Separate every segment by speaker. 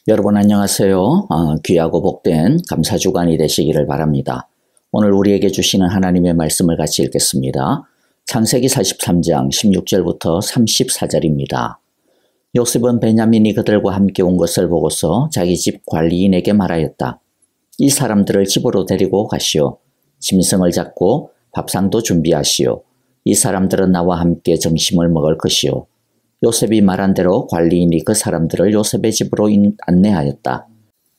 Speaker 1: 여러분 안녕하세요. 귀하고 복된 감사주간이 되시기를 바랍니다. 오늘 우리에게 주시는 하나님의 말씀을 같이 읽겠습니다. 창세기 43장 16절부터 34절입니다. 요셉은 베냐민이 그들과 함께 온 것을 보고서 자기 집 관리인에게 말하였다. 이 사람들을 집으로 데리고 가시오. 짐승을 잡고 밥상도 준비하시오. 이 사람들은 나와 함께 점심을 먹을 것이오. 요셉이 말한 대로 관리인이 그 사람들을 요셉의 집으로 안내하였다.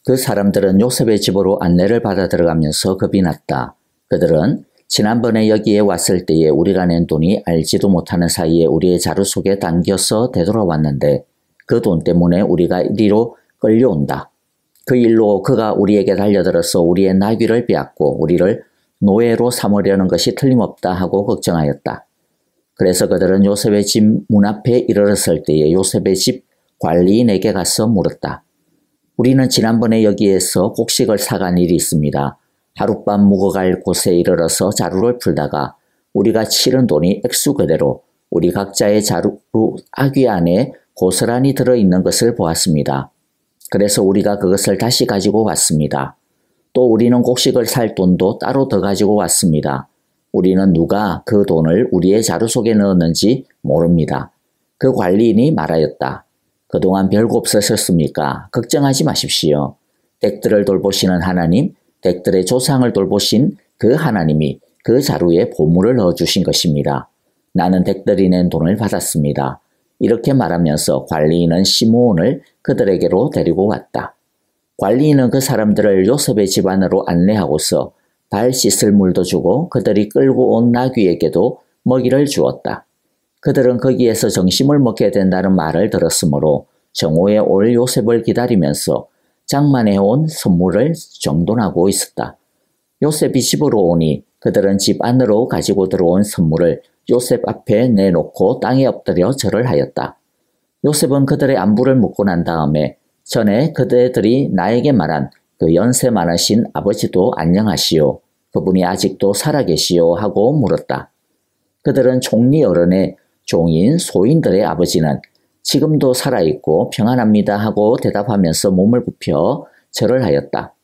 Speaker 1: 그 사람들은 요셉의 집으로 안내를 받아 들어가면서 겁이 났다. 그들은 지난번에 여기에 왔을 때에 우리가 낸 돈이 알지도 못하는 사이에 우리의 자루 속에 담겨서 되돌아왔는데 그 돈 때문에 우리가 이리로 끌려온다. 그 일로 그가 우리에게 달려들어서 우리의 나귀를 빼앗고 우리를 노예로 삼으려는 것이 틀림없다 하고 걱정하였다. 그래서 그들은 요셉의 집 문 앞에 이르렀을 때에 요셉의 집 관리인에게 가서 물었다. 우리는 지난번에 여기에서 곡식을 사간 일이 있습니다. 하룻밤 묵어갈 곳에 이르러서 자루를 풀다가 우리가 치른 돈이 액수 그대로 우리 각자의 자루 아귀 안에 고스란히 들어있는 것을 보았습니다. 그래서 우리가 그것을 다시 가지고 왔습니다. 또 우리는 곡식을 살 돈도 따로 더 가지고 왔습니다. 우리는 누가 그 돈을 우리의 자루 속에 넣었는지 모릅니다. 그 관리인이 말하였다. 그동안 별거 없으셨습니까? 걱정하지 마십시오. 댁들을 돌보시는 하나님, 댁들의 조상을 돌보신 그 하나님이 그 자루에 보물을 넣어주신 것입니다. 나는 댁들이 낸 돈을 받았습니다. 이렇게 말하면서 관리인은 시므온을 그들에게로 데리고 왔다. 관리인은 그 사람들을 요셉의 집 안으로 안내하고서 발 씻을 물도 주고 그들이 끌고 온 나귀에게도 먹이를 주었다. 그들은 거기에서 점심을 먹게 된다는 말을 들었으므로 정오에 올 요셉을 기다리면서 장만해온 선물을 정돈하고 있었다. 요셉이 집으로 오니 그들은 집 안으로 가지고 들어온 선물을 요셉 앞에 내놓고 땅에 엎드려 절을 하였다. 요셉은 그들의 안부를 묻고 난 다음에 전에 그들이 나에게 말한 그 연세 많으신 아버지도 안녕하시오. 그분이 아직도 살아계시오 하고 물었다. 그들은 총리 어른의 종인 소인들의 아버지는 지금도 살아있고 평안합니다 하고 대답하면서 몸을 굽혀 절을 하였다.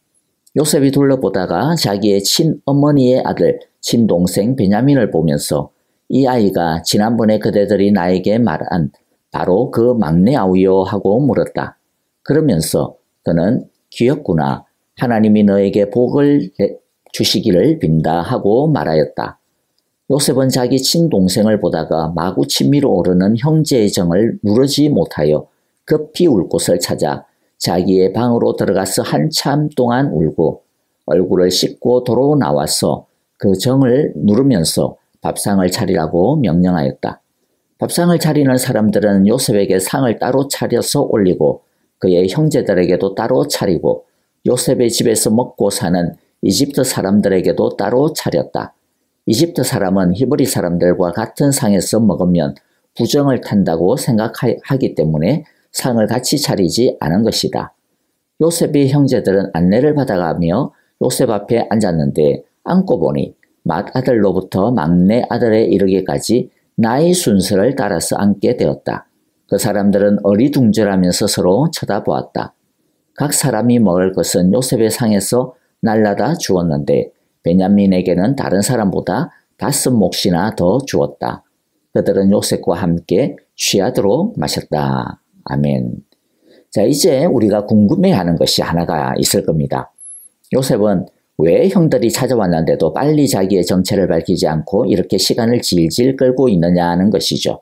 Speaker 1: 요셉이 둘러보다가 자기의 친어머니의 아들, 친동생 베냐민을 보면서 이 아이가 지난번에 그대들이 나에게 말한 바로 그 막내 아우요 하고 물었다. 그러면서 그는 귀엽구나. 하나님이 너에게 복을 주시기를 빈다 하고 말하였다. 요셉은 자기 친동생을 보다가 마구 친미로 오르는 형제의 정을 누르지 못하여 급히 울 곳을 찾아 자기의 방으로 들어가서 한참 동안 울고 얼굴을 씻고 도로 나와서 그 정을 누르면서 밥상을 차리라고 명령하였다. 밥상을 차리는 사람들은 요셉에게 상을 따로 차려서 올리고 그의 형제들에게도 따로 차리고 요셉의 집에서 먹고 사는 이집트 사람들에게도 따로 차렸다. 이집트 사람은 히브리 사람들과 같은 상에서 먹으면 부정을 탄다고 생각하기 때문에 상을 같이 차리지 않은 것이다. 요셉의 형제들은 안내를 받아가며 요셉 앞에 앉았는데 앉고 보니 맏아들로부터 막내 아들에 이르기까지 나이 순서를 따라서 앉게 되었다. 그 사람들은 어리둥절하면서 서로 쳐다보았다. 각 사람이 먹을 것은 요셉의 상에서 날라다 주었는데 베냐민에게는 다른 사람보다 5몫이나 더 주었다. 그들은 요셉과 함께 취하도록 마셨다. 아멘. 자, 이제 우리가 궁금해하는 것이 하나가 있을 겁니다. 요셉은 왜 형들이 찾아왔는데도 빨리 자기의 정체를 밝히지 않고 이렇게 시간을 질질 끌고 있느냐는 것이죠.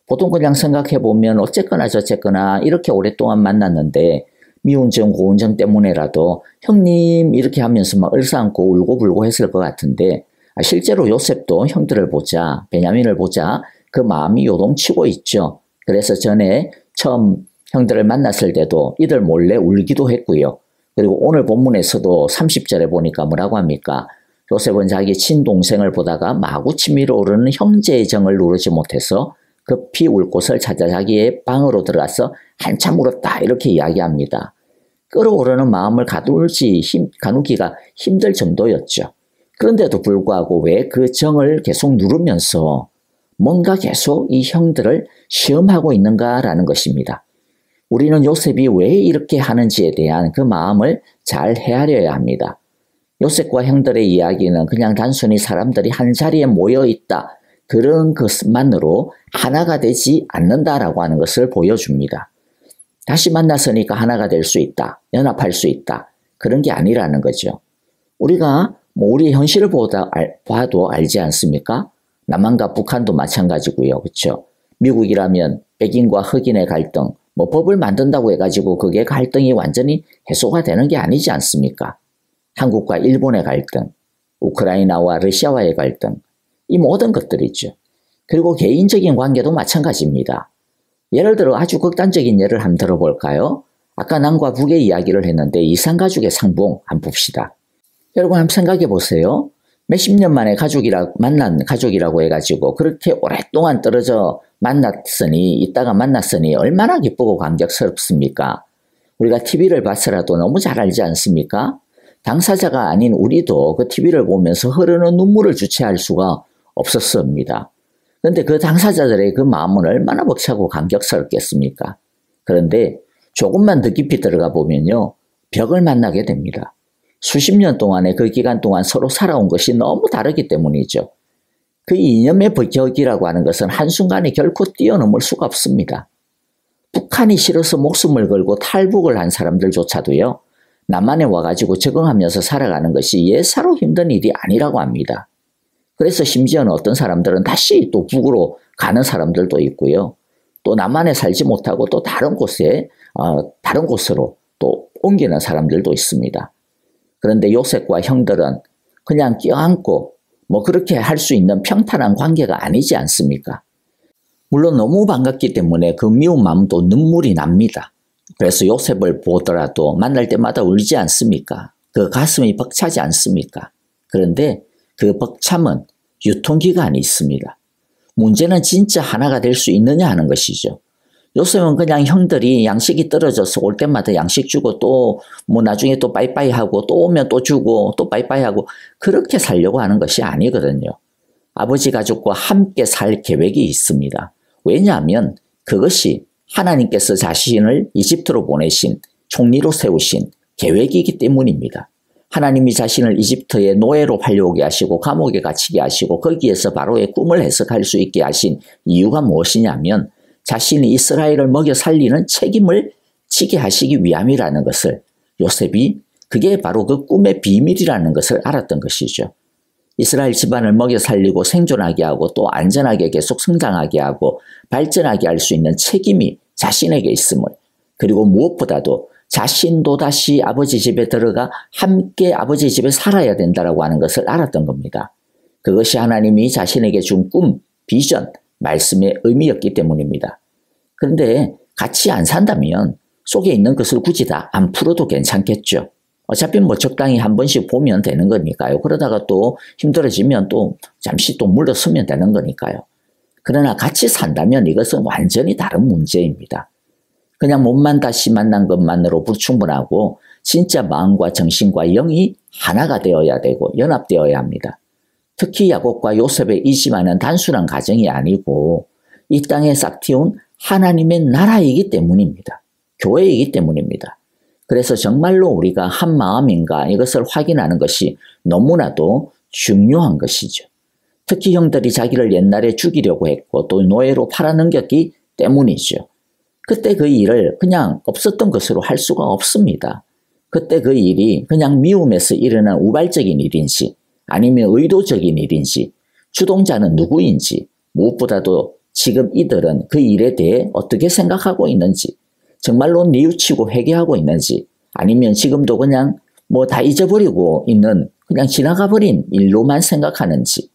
Speaker 1: 보통 그냥 생각해보면 어쨌거나 저쨌거나 이렇게 오랫동안 만났는데 미운정 고운정 때문에라도 형님 이렇게 하면서 막 얼싸안고 울고불고 했을 것 같은데 실제로 요셉도 형들을 보자 베냐민을 보자 그 마음이 요동치고 있죠. 그래서 전에 처음 형들을 만났을 때도 이들 몰래 울기도 했고요. 그리고 오늘 본문에서도 30절에 보니까 뭐라고 합니까? 요셉은 자기 친동생을 보다가 마구 치밀어 오르는 형제의 정을 누르지 못해서 급히 울 곳을 찾아 자기의 방으로 들어가서 한참 울었다 이렇게 이야기합니다. 끓어오르는 마음을 가누기가 힘들 정도였죠. 그런데도 불구하고 왜 그 정을 계속 누르면서 뭔가 계속 이 형들을 시험하고 있는가라는 것입니다. 우리는 요셉이 왜 이렇게 하는지에 대한 그 마음을 잘 헤아려야 합니다. 요셉과 형들의 이야기는 그냥 단순히 사람들이 한 자리에 모여 있다, 그런 것만으로 하나가 되지 않는다라고 하는 것을 보여줍니다. 다시 만났으니까 하나가 될 수 있다, 연합할 수 있다, 그런 게 아니라는 거죠. 우리가 우리 현실을 봐도 알지 않습니까? 남한과 북한도 마찬가지고요. 그렇죠? 미국이라면 백인과 흑인의 갈등, 법을 만든다고 해가지고 그게 갈등이 완전히 해소가 되는 게 아니지 않습니까? 한국과 일본의 갈등, 우크라이나와 러시아와의 갈등, 이 모든 것들이죠. 그리고 개인적인 관계도 마찬가지입니다. 예를 들어 아주 극단적인 예를 한번 들어볼까요? 아까 남과 북의 이야기를 했는데 이산가족의 상봉 한번 봅시다. 여러분 한번 생각해 보세요. 몇십 년 만에 만난 가족이라고 해가지고 그렇게 오랫동안 떨어져 있다가 만났으니 얼마나 기쁘고 감격스럽습니까? 우리가 TV를 봐서라도 너무 잘 알지 않습니까? 당사자가 아닌 우리도 그 TV를 보면서 흐르는 눈물을 주체할 수가 없었습니다. 그런데 그 당사자들의 그 마음은 얼마나 벅차고 감격스럽겠습니까? 그런데 조금만 더 깊이 들어가 보면요, 벽을 만나게 됩니다. 수십 년 동안의 그 기간 동안 서로 살아온 것이 너무 다르기 때문이죠. 그 이념의 벽이라고 하는 것은 한순간에 결코 뛰어넘을 수가 없습니다. 북한이 싫어서 목숨을 걸고 탈북을 한 사람들조차도요, 남한에 와가지고 적응하면서 살아가는 것이 예사로 힘든 일이 아니라고 합니다. 그래서 심지어는 어떤 사람들은 다시 또 북으로 가는 사람들도 있고요. 또 남한에 살지 못하고 또 다른 곳으로 또 옮기는 사람들도 있습니다. 그런데 요셉과 형들은 그냥 껴안고 그렇게 할 수 있는 평탄한 관계가 아니지 않습니까? 물론 너무 반갑기 때문에 그 미운 마음도 눈물이 납니다. 그래서 요셉을 보더라도 만날 때마다 울지 않습니까? 그 가슴이 벅차지 않습니까? 그런데 그 벅참은 유통기간이 있습니다. 문제는 진짜 하나가 될 수 있느냐 하는 것이죠. 요셉은 그냥 형들이 양식이 떨어져서 올 때마다 양식 주고 또 나중에 또 빠이빠이 하고 또 오면 또 주고 또 빠이빠이 하고 그렇게 살려고 하는 것이 아니거든요. 아버지 가족과 함께 살 계획이 있습니다. 왜냐하면 그것이 하나님께서 자신을 이집트로 보내신 총리로 세우신 계획이기 때문입니다. 하나님이 자신을 이집트의 노예로 팔려오게 하시고 감옥에 갇히게 하시고 거기에서 바로의 꿈을 해석할 수 있게 하신 이유가 무엇이냐면 자신이 이스라엘을 먹여 살리는 책임을 지게 하시기 위함이라는 것을 요셉이 그게 바로 그 꿈의 비밀이라는 것을 알았던 것이죠. 이스라엘 집안을 먹여 살리고 생존하게 하고 또 안전하게 계속 성장하게 하고 발전하게 할 수 있는 책임이 자신에게 있음을, 그리고 무엇보다도 자신도 다시 아버지 집에 들어가 함께 아버지 집에 살아야 된다라고 하는 것을 알았던 겁니다. 그것이 하나님이 자신에게 준 꿈, 비전, 말씀의 의미였기 때문입니다. 그런데 같이 안 산다면 속에 있는 것을 굳이 다 안 풀어도 괜찮겠죠. 어차피 적당히 한 번씩 보면 되는 거니까요. 그러다가 또 힘들어지면 또 잠시 또 물러서면 되는 거니까요. 그러나 같이 산다면 이것은 완전히 다른 문제입니다. 그냥 몸만 다시 만난 것만으로 불충분하고 진짜 마음과 정신과 영이 하나가 되어야 되고 연합되어야 합니다. 특히 야곱과 요셉의 이 집안은 단순한 가정이 아니고 이 땅에 싹틔운 하나님의 나라이기 때문입니다. 교회이기 때문입니다. 그래서 정말로 우리가 한 마음인가 이것을 확인하는 것이 너무나도 중요한 것이죠. 특히 형들이 자기를 옛날에 죽이려고 했고 또 노예로 팔아넘겼기 때문이죠. 그때 그 일을 그냥 없었던 것으로 할 수가 없습니다. 그때 그 일이 그냥 미움에서 일어난 우발적인 일인지 아니면 의도적인 일인지 주동자는 누구인지 무엇보다도 지금 이들은 그 일에 대해 어떻게 생각하고 있는지 정말로 뉘우치고 회개하고 있는지 아니면 지금도 그냥 다 잊어버리고 있는 그냥 지나가 버린 일로만 생각하는지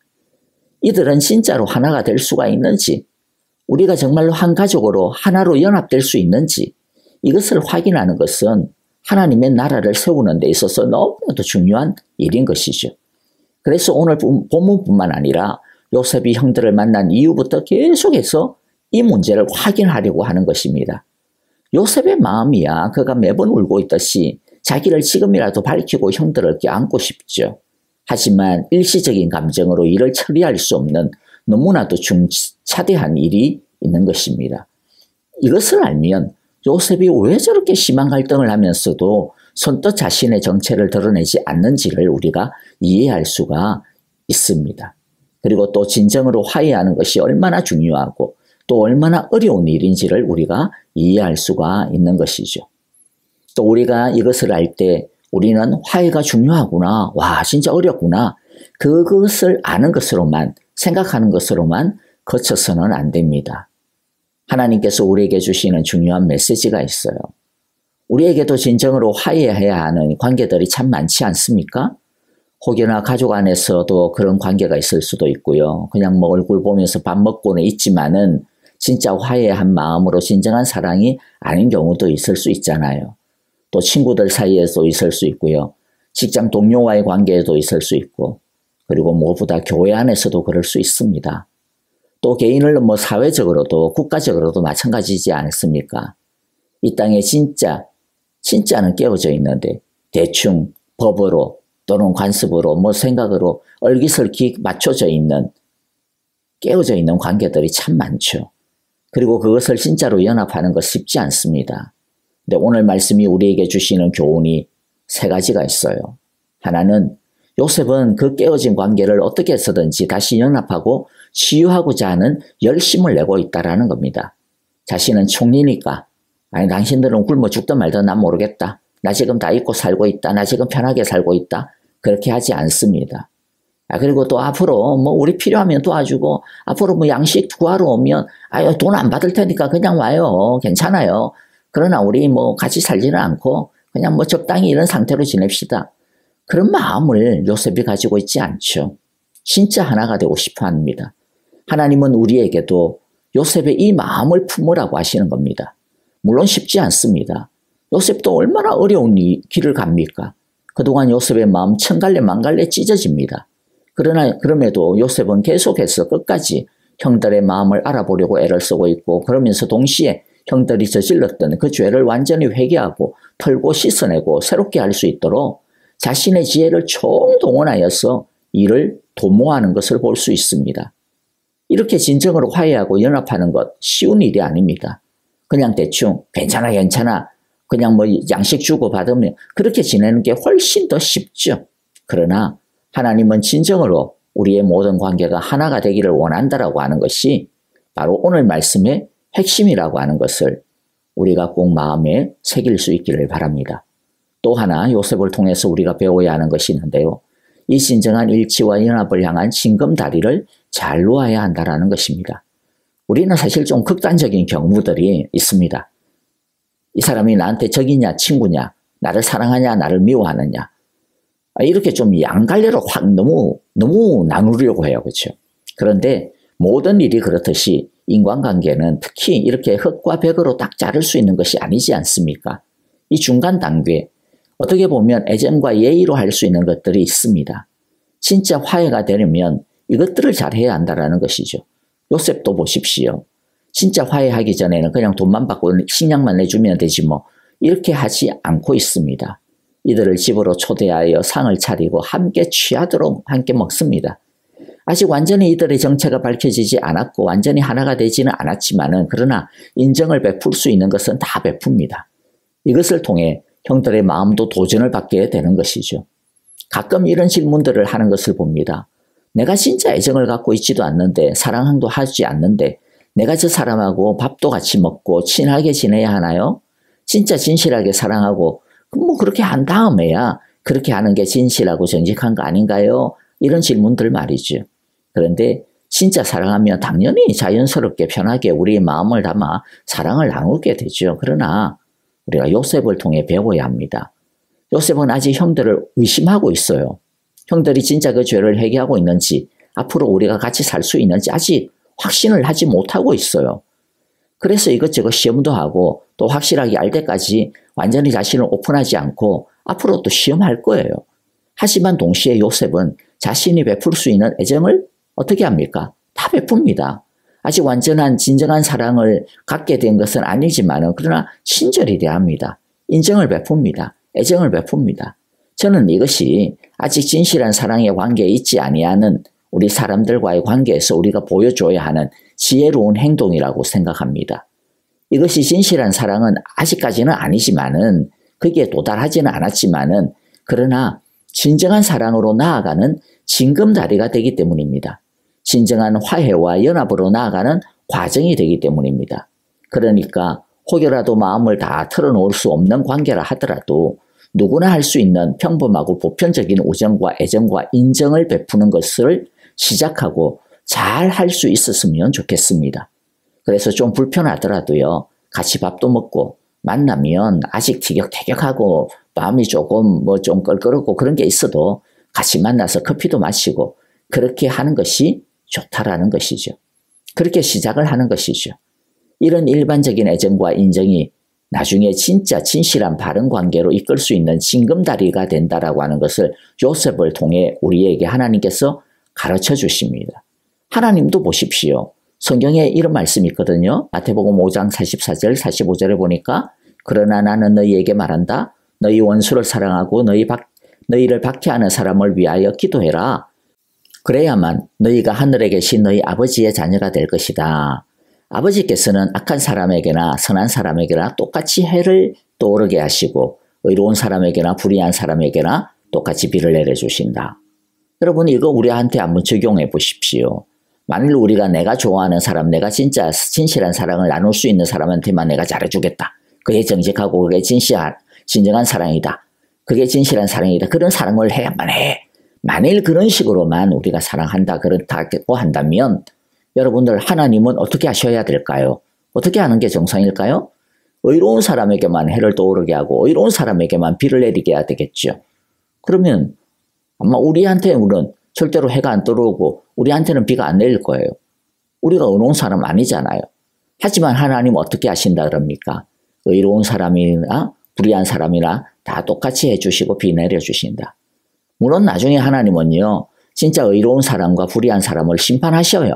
Speaker 1: 이들은 진짜로 하나가 될 수가 있는지 우리가 정말로 한 가족으로 하나로 연합될 수 있는지 이것을 확인하는 것은 하나님의 나라를 세우는 데 있어서 너무나도 중요한 일인 것이죠. 그래서 오늘 본문뿐만 아니라 요셉이 형들을 만난 이후부터 계속해서 이 문제를 확인하려고 하는 것입니다. 요셉의 마음이야 그가 매번 울고 있듯이 자기를 지금이라도 밝히고 형들을 껴안고 싶죠. 하지만 일시적인 감정으로 이를 처리할 수 없는 너무나도 중차대한 일이 있는 것입니다. 이것을 알면 요셉이 왜 저렇게 심한 갈등을 하면서도 선뜻 자신의 정체를 드러내지 않는지를 우리가 이해할 수가 있습니다. 그리고 또 진정으로 화해하는 것이 얼마나 중요하고 또 얼마나 어려운 일인지를 우리가 이해할 수가 있는 것이죠. 또 우리가 이것을 알 때 우리는 화해가 중요하구나, 와 진짜 어렵구나, 그것을 아는 것으로만, 생각하는 것으로만 거쳐서는 안 됩니다. 하나님께서 우리에게 주시는 중요한 메시지가 있어요. 우리에게도 진정으로 화해해야 하는 관계들이 참 많지 않습니까? 혹여나 가족 안에서도 그런 관계가 있을 수도 있고요. 그냥 뭐 얼굴 보면서 밥 먹고는 있지만은 진짜 화해한 마음으로 진정한 사랑이 아닌 경우도 있을 수 있잖아요. 또 친구들 사이에도 있을 수 있고요. 직장 동료와의 관계에도 있을 수 있고, 그리고 무엇보다 교회 안에서도 그럴 수 있습니다. 또 개인을 사회적으로도 국가적으로도 마찬가지지 않습니까? 이 땅에 진짜는 깨어져 있는데 대충 법으로 또는 관습으로 생각으로 얼기설기 맞춰져 있는, 깨어져 있는 관계들이 참 많죠. 그리고 그것을 진짜로 연합하는 것 쉽지 않습니다. 근데 오늘 말씀이 우리에게 주시는 교훈이 세 가지가 있어요. 하나는 요셉은 그 깨어진 관계를 어떻게 해서든지 다시 연합하고 치유하고자 하는 열심을 내고 있다라는 겁니다. 자신은 총리니까, 아니 당신들은 굶어 죽든 말든 난 모르겠다, 나 지금 다 잊고 살고 있다, 나 지금 편하게 살고 있다, 그렇게 하지 않습니다. 그리고 또 앞으로 우리 필요하면 도와주고, 앞으로 양식 구하러 오면 돈 안 받을 테니까 그냥 와요, 괜찮아요. 그러나 우리 같이 살지는 않고 그냥 적당히 이런 상태로 지냅시다. 그런 마음을 요셉이 가지고 있지 않죠. 진짜 하나가 되고 싶어 합니다. 하나님은 우리에게도 요셉의 이 마음을 품으라고 하시는 겁니다. 물론 쉽지 않습니다. 요셉도 얼마나 어려운 길을 갑니까? 그동안 요셉의 마음 천갈래 만갈래 찢어집니다. 그럼에도 요셉은 계속해서 끝까지 형들의 마음을 알아보려고 애를 쓰고 있고, 그러면서 동시에 형들이 저질렀던 그 죄를 완전히 회개하고 털고 씻어내고 새롭게 할 수 있도록 자신의 지혜를 총동원하여서 이를 도모하는 것을 볼 수 있습니다. 이렇게 진정으로 화해하고 연합하는 것 쉬운 일이 아닙니다. 그냥 대충 괜찮아 그냥 양식 주고 받으면 그렇게 지내는 게 훨씬 더 쉽죠. 그러나 하나님은 진정으로 우리의 모든 관계가 하나가 되기를 원한다라고 하는 것이 바로 오늘 말씀의 핵심이라고 하는 것을 우리가 꼭 마음에 새길 수 있기를 바랍니다. 또 하나 요셉을 통해서 우리가 배워야 하는 것이 있는데요. 이 진정한 일치와 연합을 향한 징검다리를 잘 놓아야 한다는 것입니다. 우리는 사실 좀 극단적인 경우들이 있습니다. 이 사람이 나한테 적이냐 친구냐, 나를 사랑하냐 나를 미워하느냐, 이렇게 좀 양갈래로 확 너무 나누려고 해요. 그렇죠? 그런데 모든 일이 그렇듯이 인간관계는 특히 이렇게 흙과 벽으로 딱 자를 수 있는 것이 아니지 않습니까? 이 중간 단계, 어떻게 보면 애정과 예의로 할 수 있는 것들이 있습니다. 진짜 화해가 되려면 이것들을 잘 해야 한다는 것이죠. 요셉도 보십시오. 진짜 화해하기 전에는 그냥 돈만 받고 식량만 내주면 되지 이렇게 하지 않고 있습니다. 이들을 집으로 초대하여 상을 차리고 함께 취하도록 함께 먹습니다. 아직 완전히 이들의 정체가 밝혀지지 않았고 완전히 하나가 되지는 않았지만은, 그러나 인정을 베풀 수 있는 것은 다 베풉니다. 이것을 통해 형들의 마음도 도전을 받게 되는 것이죠. 가끔 이런 질문들을 하는 것을 봅니다. 내가 진짜 애정을 갖고 있지도 않는데, 사랑도 하지 않는데 내가 저 사람하고 밥도 같이 먹고 친하게 지내야 하나요? 진짜 진실하게 사랑하고 그렇게 한 다음에야 그렇게 하는 게 진실하고 정직한 거 아닌가요? 이런 질문들 말이죠. 그런데 진짜 사랑하면 당연히 자연스럽게 편하게 우리의 마음을 담아 사랑을 나누게 되죠. 그러나 우리가 요셉을 통해 배워야 합니다. 요셉은 아직 형들을 의심하고 있어요. 형들이 진짜 그 죄를 회개하고 있는지, 앞으로 우리가 같이 살 수 있는지 아직 확신을 하지 못하고 있어요. 그래서 이것저것 시험도 하고 또 확실하게 알 때까지 완전히 자신을 오픈하지 않고 앞으로 또 시험할 거예요. 하지만 동시에 요셉은 자신이 베풀 수 있는 애정을 어떻게 합니까? 다 베풉니다. 아직 완전한 진정한 사랑을 갖게 된 것은 아니지만 그러나 친절히 대합니다. 인정을 베풉니다. 애정을 베풉니다. 저는 이것이 아직 진실한 사랑의 관계에 있지 아니하는 우리 사람들과의 관계에서 우리가 보여줘야 하는 지혜로운 행동이라고 생각합니다. 이것이 진실한 사랑은 아직까지는 아니지만은 거기에 도달하지는 않았지만은 그러나 진정한 사랑으로 나아가는 징검다리가 되기 때문입니다. 진정한 화해와 연합으로 나아가는 과정이 되기 때문입니다. 그러니까 혹여라도 마음을 다 털어놓을 수 없는 관계라 하더라도 누구나 할 수 있는 평범하고 보편적인 우정과 애정과 인정을 베푸는 것을 시작하고 잘 할 수 있었으면 좋겠습니다. 그래서 좀 불편하더라도요. 같이 밥도 먹고 만나면 아직 티격태격하고 마음이 조금 좀 껄끄럽고 그런 게 있어도 같이 만나서 커피도 마시고 그렇게 하는 것이 좋다라는 것이죠. 그렇게 시작을 하는 것이죠. 이런 일반적인 애정과 인정이 나중에 진짜 진실한 바른 관계로 이끌 수 있는 징검다리가 된다라고 하는 것을 요셉을 통해 우리에게 하나님께서 가르쳐 주십니다. 하나님도 보십시오. 성경에 이런 말씀이 있거든요. 마태복음 5장 44절 45절에 보니까 그러나 나는 너희에게 말한다. 너희 원수를 사랑하고 너희를 박해하는 사람을 위하여 기도해라. 그래야만 너희가 하늘에 계신 너희 아버지의 자녀가 될 것이다. 아버지께서는 악한 사람에게나 선한 사람에게나 똑같이 해를 떠오르게 하시고 의로운 사람에게나 불의한 사람에게나 똑같이 비를 내려주신다. 여러분 이거 우리한테 한번 적용해 보십시오. 만일 우리가 내가 좋아하는 사람, 내가 진짜 진실한 사랑을 나눌 수 있는 사람한테만 내가 잘해주겠다. 그게 정직하고 그게 진정한 사랑이다. 그게 진실한 사랑이다. 그런 사랑을 해야만 해. 만일 그런 식으로만 우리가 사랑한다, 그렇다고 한다면 여러분들 하나님은 어떻게 하셔야 될까요? 어떻게 하는 게 정상일까요? 의로운 사람에게만 해를 떠오르게 하고 의로운 사람에게만 비를 내리게 해야 되겠죠. 그러면 아마 우리한테는 절대로 해가 안 떠오르고 우리한테는 비가 안 내릴 거예요. 우리가 의로운 사람 아니잖아요. 하지만 하나님 어떻게 하신다 그럽니까? 의로운 사람이나 불의한 사람이나 다 똑같이 해주시고 비 내려주신다. 물론 나중에 하나님은요. 진짜 의로운 사람과 불의한 사람을 심판하셔요.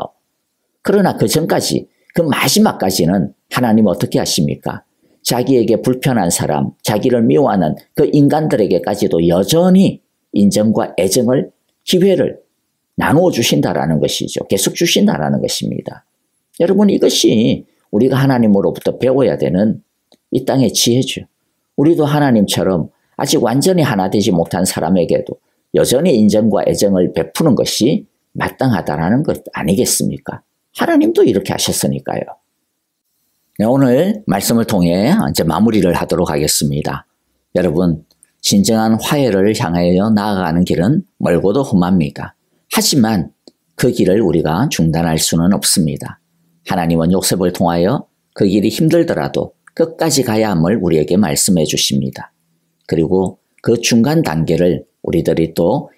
Speaker 1: 그러나 그 전까지 그 마지막까지는 하나님 어떻게 하십니까? 자기에게 불편한 사람, 자기를 미워하는 그 인간들에게까지도 여전히 인정과 애정을 기회를 나누어 주신다라는 것이죠. 계속 주신다라는 것입니다. 여러분 이것이 우리가 하나님으로부터 배워야 되는 이 땅의 지혜죠. 우리도 하나님처럼 아직 완전히 하나 되지 못한 사람에게도 여전히 인정과 애정을 베푸는 것이 마땅하다라는 것 아니겠습니까? 하나님도 이렇게 하셨으니까요. 네, 오늘 말씀을 통해 이제 마무리를 하도록 하겠습니다. 여러분, 진정한 화해를 향하여 나아가는 길은 멀고도 험합니다. 하지만 그 길을 우리가 중단할 수는 없습니다. 하나님은 요셉을 통하여 그 길이 힘들더라도 끝까지 가야 함을 우리에게 말씀해 주십니다. 그리고 그 중간 단계를 우리들이 또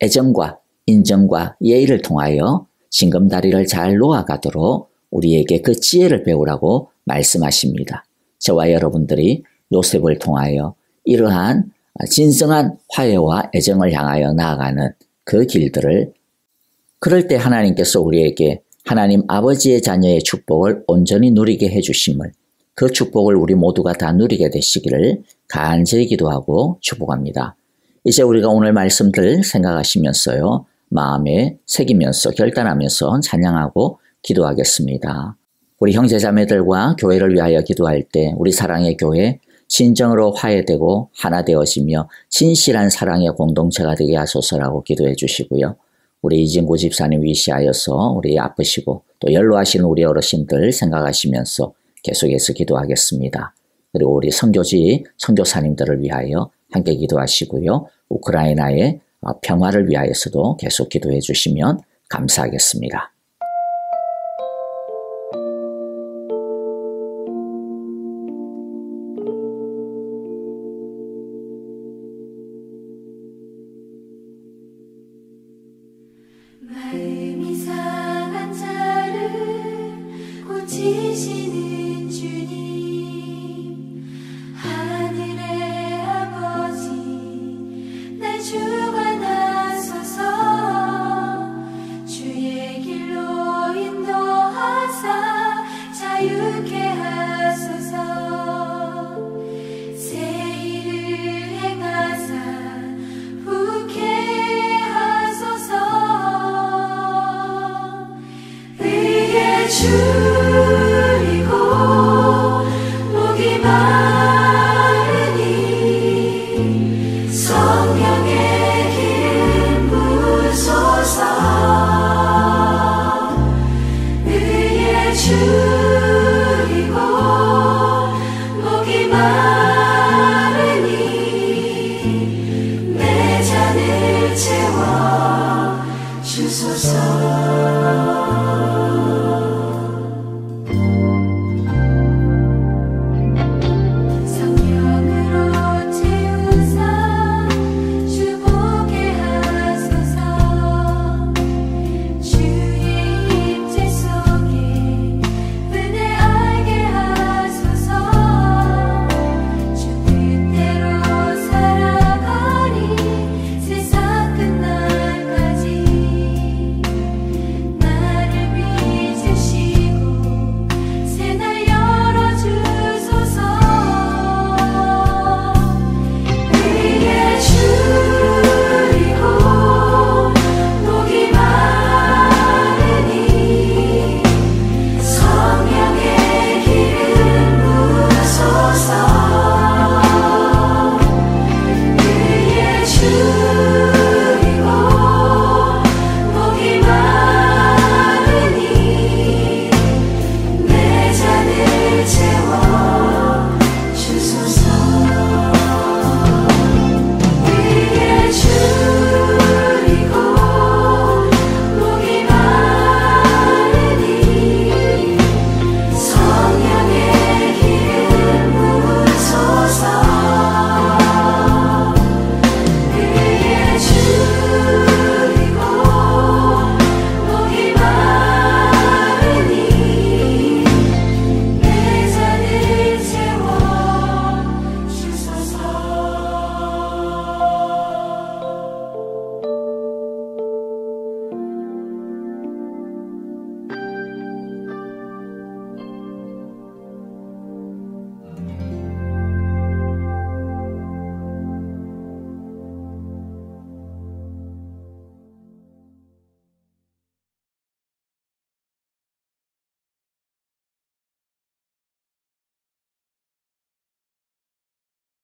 Speaker 1: 애정과 인정과 예의를 통하여 징검다리를 잘 놓아가도록 우리에게 그 지혜를 배우라고 말씀하십니다. 저와 여러분들이 요셉을 통하여 이러한 진정한 화해와 애정을 향하여 나아가는 그 길들을 그럴 때 하나님께서 우리에게 하나님 아버지의 자녀의 축복을 온전히 누리게 해주심을 그 축복을 우리 모두가 다 누리게 되시기를 간절히 기도하고 축복합니다. 이제 우리가 오늘 말씀들 생각하시면서요. 마음에 새기면서 결단하면서 찬양하고 기도하겠습니다. 우리 형제자매들과 교회를 위하여 기도할 때 우리 사랑의 교회 진정으로 화해되고 하나 되어지며 진실한 사랑의 공동체가 되게 하소서라고 기도해 주시고요. 우리 이진구 집사님 위시하여서 우리 아프시고 또 연로하신 우리 어르신들 생각하시면서 계속해서 기도하겠습니다. 그리고 우리 선교사님들을 위하여 함께 기도하시고요. 우크라이나의 평화를 위하여서도 계속 기도해 주시면 감사하겠습니다.
Speaker 2: 마음이 상한 자를 고치시는 주님, 하늘의 아버지 날 주관하소서. 주의 길로 인도하사 자유케 하소서.